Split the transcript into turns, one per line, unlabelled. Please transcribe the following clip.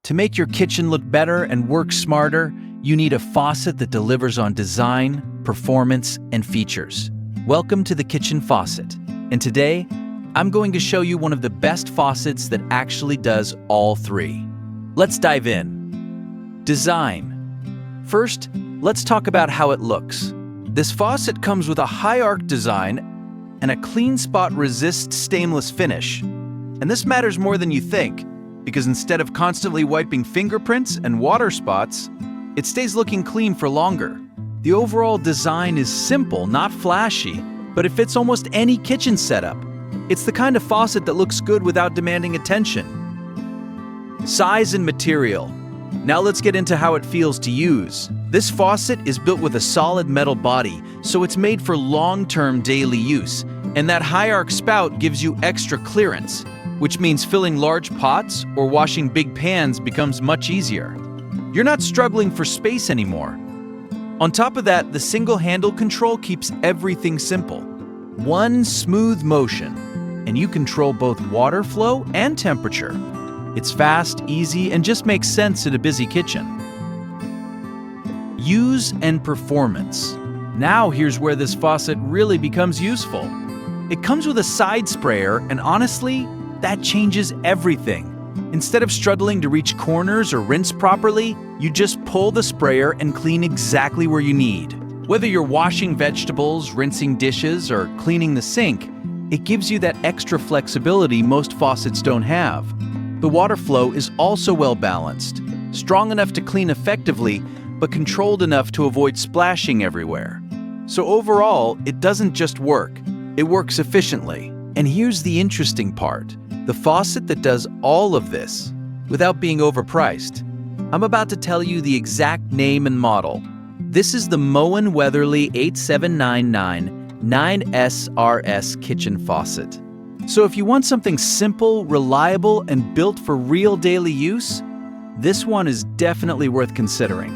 To make your kitchen look better and work smarter, you need a faucet that delivers on design, performance, and features. Welcome to the kitchen faucet, and today, I'm going to show you one of the best faucets that actually does all three. Let's dive in. Design. First, let's talk about how it looks. This faucet comes with a high arc design and a clean spot resist stainless finish. And this matters more than you think, because instead of constantly wiping fingerprints and water spots, it stays looking clean for longer. The overall design is simple, not flashy, but it fits almost any kitchen setup. It's the kind of faucet that looks good without demanding attention. Size and material. Now let's get into how it feels to use. This faucet is built with a solid metal body, so it's made for long-term daily use. And that high arc spout gives you extra clearance, which means filling large pots or washing big pans becomes much easier. You're not struggling for space anymore. On top of that, the single handle control keeps everything simple. One smooth motion, and you control both water flow and temperature. It's fast, easy, and just makes sense in a busy kitchen. Use and performance. Now here's where this faucet really becomes useful. It comes with a side sprayer, and honestly, that changes everything. Instead of struggling to reach corners or rinse properly, you just pull the sprayer and clean exactly where you need. Whether you're washing vegetables, rinsing dishes, or cleaning the sink, it gives you that extra flexibility most faucets don't have. The water flow is also well balanced, strong enough to clean effectively, but controlled enough to avoid splashing everywhere. So overall, it doesn't just work, it works efficiently. And here's the interesting part. The faucet that does all of this without being overpriced. I'm about to tell you the exact name and model. This is the Moen Wetherly 87999SRS kitchen faucet. So if you want something simple, reliable, and built for real daily use, this one is definitely worth considering.